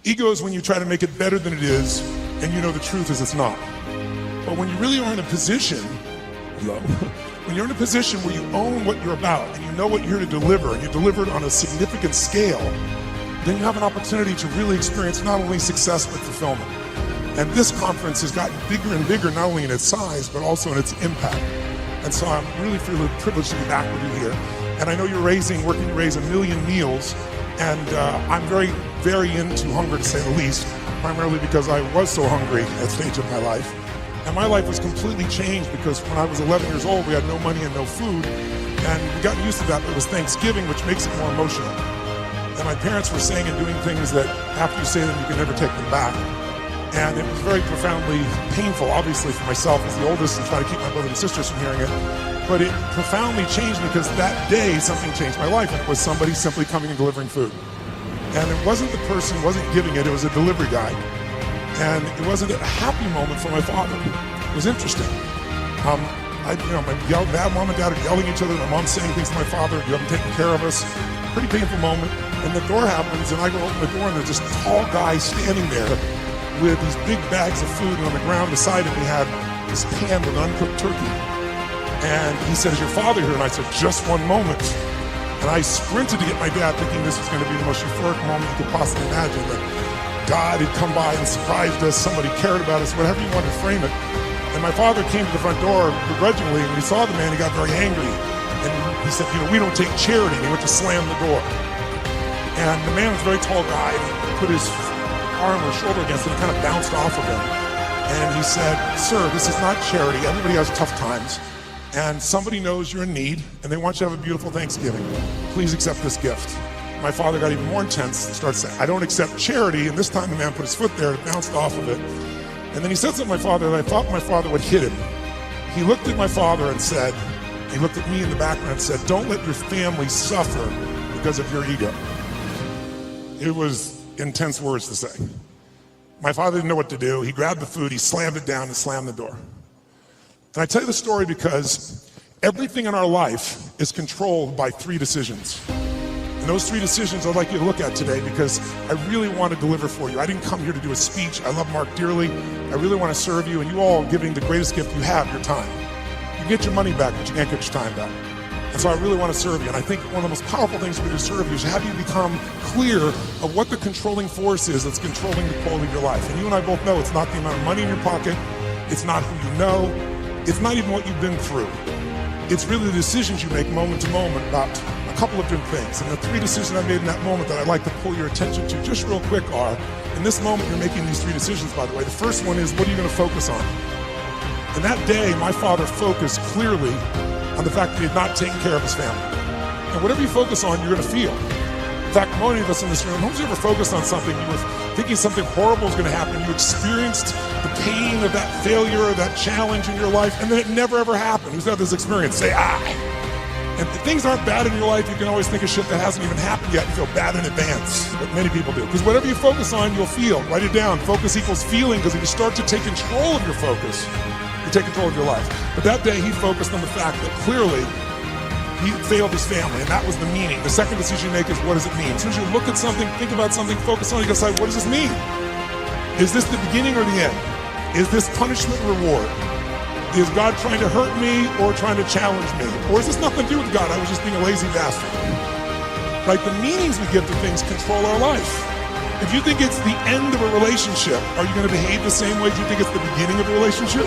Ego is when you try to make it better than it is, and you know the truth is it's not. But when you really are in a position, when you're in a position where you own what you're about, and you know what you're here to deliver, and you deliver it on a significant scale, then you have an opportunity to really experience not only success, but fulfillment. And this conference has gotten bigger and bigger, not only in its size, but also in its impact. And so I'm really feeling privileged to be back with you here. And I know you're working to raise 1 million meals, and I'm very, very into hunger, to say the least, primarily because I was so hungry at that stage of my life. And my life was completely changed because when I was 11 years old, we had no money and no food, and we got used to that. It was Thanksgiving, which makes it more emotional. And my parents were saying and doing things that after you say them, you can never take them back. And it was very profoundly painful, obviously, for myself as the oldest and trying to keep my brothers and sisters from hearing it. But it profoundly changed me because that day something changed my life, and it was somebody simply coming and delivering food. And it wasn't the person, wasn't giving it, it was a delivery guy. And it wasn't a happy moment for my father. It was interesting. My mom and dad are yelling at each other, my mom's saying things to my father, you haven't taken care of us. Pretty painful moment. And the door happens, and I go open the door, and there's this tall guy standing there with these big bags of food, and on the ground beside him he had this pan with uncooked turkey. And he said, "Is your father here?" And I said, "Just one moment." And I sprinted to get my dad, thinking this was going to be the most euphoric moment you could possibly imagine, that God had come by and surprised us, somebody cared about us, whatever you wanted to frame it. And my father came to the front door begrudgingly, and when he saw the man, he got very angry. And he said, "We don't take charity." And he went to slam the door. And the man was a very tall guy, and he put his arm or shoulder against it and kind of bounced off of him. And he said, "Sir, this is not charity. Everybody has tough times. And somebody knows you're in need, and they want you to have a beautiful Thanksgiving. Please accept this gift." My father got even more intense and started saying, "I don't accept charity." And this time the man put his foot there and bounced off of it. And then he said something to my father that I thought my father would hit him. He looked at my father and said, he looked at me in the background and said, "Don't let your family suffer because of your ego." It was intense words to say. My father didn't know what to do. He grabbed the food, he slammed it down and slammed the door. And I tell you the story because everything in our life is controlled by 3 decisions. And those 3 decisions I'd like you to look at today because I really want to deliver for you. I didn't come here to do a speech. I love Mark dearly. I really want to serve you, and you all are giving the greatest gift you have, your time. You can get your money back, but you can't get your time back. And so I really want to serve you. And I think one of the most powerful things we do to serve you is have you become clear of what the controlling force is that's controlling the quality of your life. And you and I both know it's not the amount of money in your pocket. It's not who you know. It's not even what you've been through. It's really the decisions you make moment to moment about a couple of different things. And the 3 decisions I made in that moment that I'd like to pull your attention to just real quick are, in this moment you're making these 3 decisions, by the way. The first one is, what are you going to focus on? And that day, my father focused clearly on the fact that he had not taken care of his family. And whatever you focus on, you're going to feel. In fact, many of us in this room, who's ever focused on something, you were thinking something horrible was going to happen, you experienced the pain of that failure or that challenge in your life, and then it never ever happened. Who's had this experience? Say, "I." And if things aren't bad in your life, you can always think of shit that hasn't even happened yet and feel bad in advance. But many people do. Because whatever you focus on, you'll feel. Write it down. Focus equals feeling, because if you start to take control of your focus, you take control of your life. But that day he focused on the fact that clearly he failed his family, and that was the meaning. The second decision you make is, what does it mean? As soon as you look at something, think about something, focus on it, you decide, what does this mean? Is this the beginning or the end? Is this punishment or reward? Is God trying to hurt me or trying to challenge me? Or is this nothing to do with God? I was just being a lazy bastard. Right? The meanings we give to things control our life. If you think it's the end of a relationship, are you going to behave the same way as you think it's the beginning of a relationship?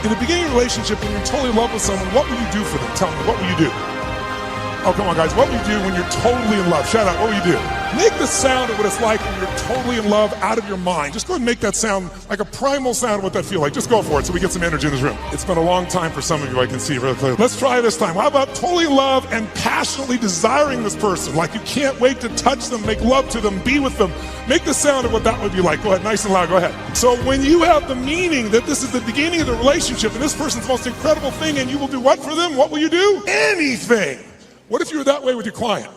In the beginning of a relationship, when you're totally in love with someone, what will you do for them? Tell me, what will you do? Oh, come on, guys. What will you do when you're totally in love? Shout out, what will you do? Make the sound of what it's like when you're totally in love out of your mind. Just go ahead and make that sound like a primal sound of what that feels like. Just go for it so we get some energy in this room. It's been a long time for some of you, I can see really clearly. Let's try this time. How about totally in love and passionately desiring this person? Like you can't wait to touch them, make love to them, be with them. Make the sound of what that would be like. Go ahead, nice and loud, go ahead. So when you have the meaning that this is the beginning of the relationship and this person's the most incredible thing and you will do what for them? What will you do? Anything. What if you're that way with your client?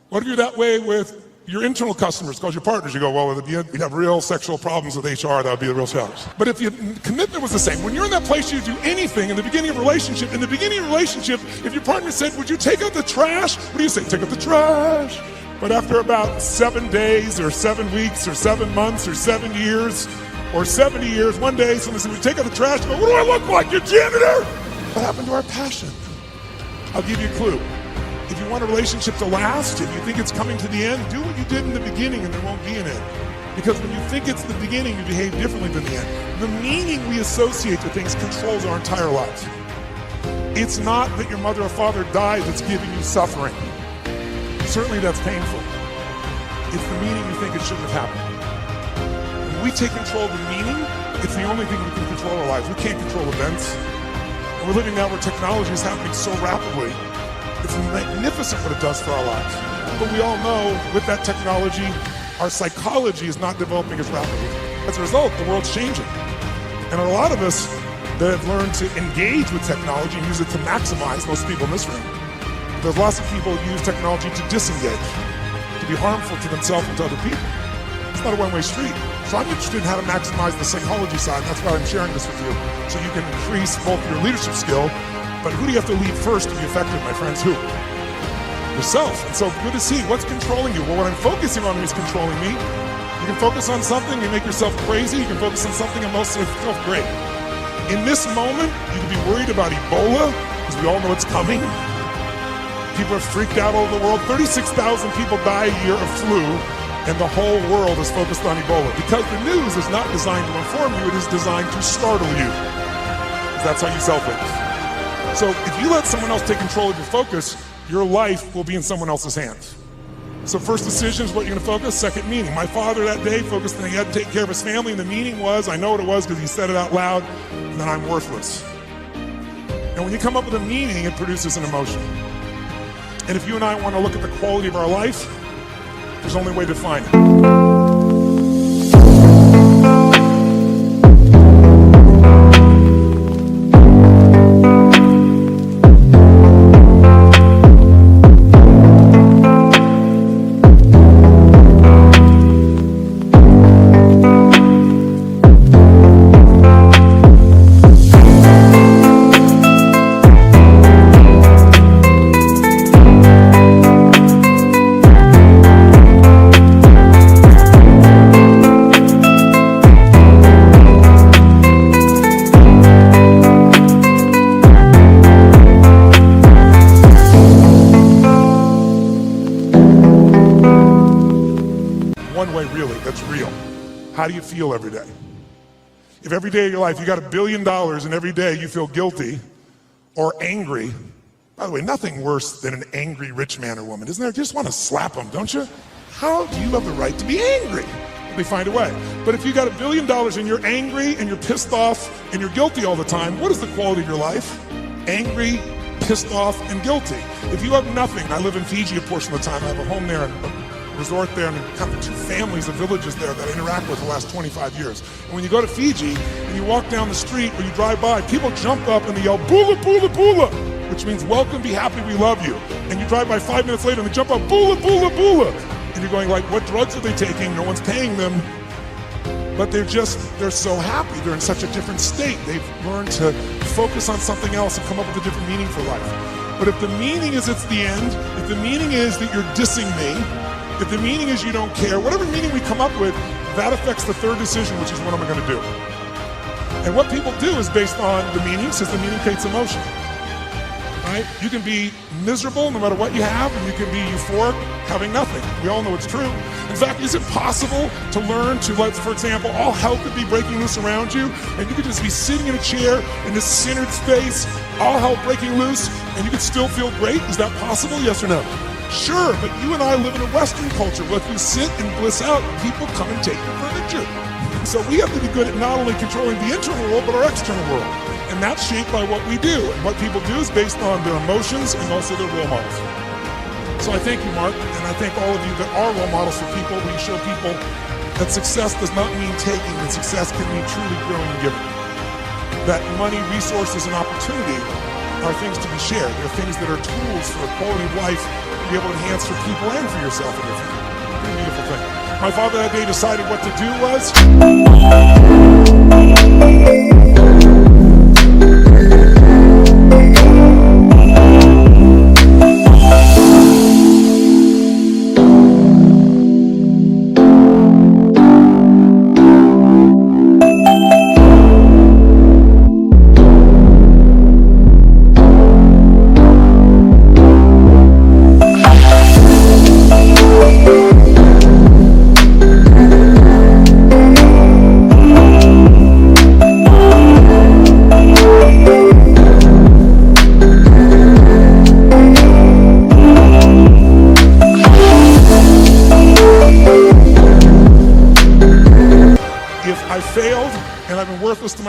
What if you're that way with your internal customers, because your partners, you go, well, we'd have real sexual problems with HR, that would be the real challenge. But if your commitment was the same, when you're in that place, you do anything in the beginning of a relationship. In the beginning of a relationship, if your partner said, would you take out the trash? What do you say? Take out the trash. But after about 7 days or 7 weeks or 7 months or 7 years or 70 years, one day someone said, "We take out the trash." I go, "What do I look like, your janitor?" What happened to our passion? I'll give you a clue. If you want a relationship to last, if you think it's coming to the end, do what you did in the beginning and there won't be an end. Because when you think it's the beginning, you behave differently than the end. The meaning we associate to things controls our entire lives. It's not that your mother or father died that's giving you suffering. Certainly that's painful. It's the meaning you think it shouldn't have happened. When we take control of the meaning, it's the only thing we can control our lives. We can't control events. And we're living now where technology is happening so rapidly. It's magnificent what it does for our lives. But we all know with that technology, our psychology is not developing as rapidly. As a result, the world's changing. And a lot of us that have learned to engage with technology and use it to maximize, most people in this room, there's lots of people who use technology to disengage, to be harmful to themselves and to other people. It's not a one-way street. So I'm interested in how to maximize the psychology side, and that's why I'm sharing this with you, so you can increase both your leadership skill, but who do you have to lead first to be effective, my friends? Who? Yourself. And so good to see. What's controlling you? Well, what I'm focusing on is controlling me. You can focus on something and make yourself crazy. You can focus on something and make yourself great. In this moment, you can be worried about Ebola, because we all know it's coming. People are freaked out all over the world. 36,000 people die a year of flu, and the whole world is focused on Ebola. Because the news is not designed to inform you, it is designed to startle you. Because that's how you sell things. So if you let someone else take control of your focus, your life will be in someone else's hands. So first decision is what you're going to focus. Second, meaning. My father that day focused on he had to take care of his family, and the meaning was, I know what it was because he said it out loud, that I'm worthless. And when you come up with a meaning, it produces an emotion. And if you and I want to look at the quality of our life, there's only a way to define it. One way really, that's real. How do you feel every day? If every day of your life you got $1 billion and every day you feel guilty or angry, by the way, nothing worse than an angry rich man or woman, isn't there? You just want to slap them, don't you? How do you have the right to be angry? They find a way. But if you got $1 billion and you're angry and you're pissed off and you're guilty all the time, what is the quality of your life? Angry, pissed off, and guilty. If you have nothing, I live in Fiji a portion of the time, I have a home there, resort there, and kind of 2 families of villages there that I interact with the last 25 years. And when you go to Fiji and you walk down the street or you drive by, people jump up and they yell, "Bula, bula, bula," which means welcome, be happy, we love you. And you drive by 5 minutes later and they jump up, "Bula, bula, bula." And you're going like, what drugs are they taking? No one's paying them. But they're so happy. They're in such a different state. They've learned to focus on something else and come up with a different meaning for life. But if the meaning is it's the end, if the meaning is that you're dissing me, if the meaning is you don't care, whatever meaning we come up with, that affects the third decision, which is what am I going to do? And what people do is based on the meaning, since the meaning creates emotion. Right? You can be miserable no matter what you have, and you can be euphoric having nothing. We all know it's true. In fact, is it possible to learn to let, for example, all hell could be breaking loose around you, and you could just be sitting in a chair in this centered space, all hell breaking loose, and you could still feel great? Is that possible? Yes or no? Sure, but you and I live in a Western culture where if you sit and bliss out, people come and take your furniture. So we have to be good at not only controlling the internal world, but our external world. And that's shaped by what we do. And what people do is based on their emotions and also their role models. So I thank you, Mark, and I thank all of you that are role models for people. We show people that success does not mean taking, that success can mean truly growing and giving. That money, resources, and opportunity are things to be shared. They're things that are tools for a quality of life to be able to enhance for people and for yourself and your family. Pretty beautiful thing. My father that day decided what to do was...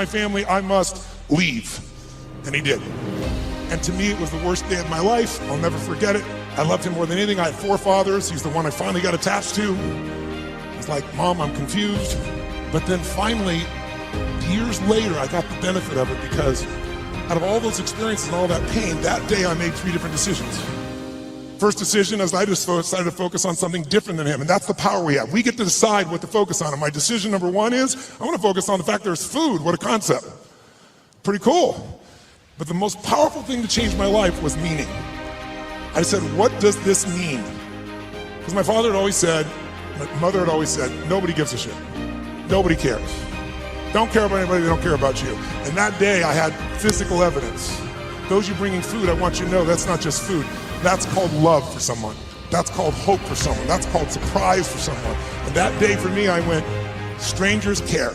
family, I must leave. And he did. And to me, it was the worst day of my life. I'll never forget it. I loved him more than anything. I had 4 fathers. He's the one I finally got attached to. He's like, Mom, I'm confused. But then finally, years later, I got the benefit of it because out of all those experiences and all that pain, that day I made 3 different decisions. First decision is I just decided to focus on something different than him, and that's the power we have. We get to decide what to focus on, and my decision number 1 is I want to focus on the fact there's food. What a concept. Pretty cool. But the most powerful thing to change my life was meaning. I said, what does this mean? Because my father had always said, my mother had always said, nobody gives a shit. Nobody cares. Don't care about anybody, they don't care about you. And that day I had physical evidence. Those you bringing food, I want you to know that's not just food. That's called love for someone. That's called hope for someone. That's called surprise for someone. And that day for me, I went, strangers care.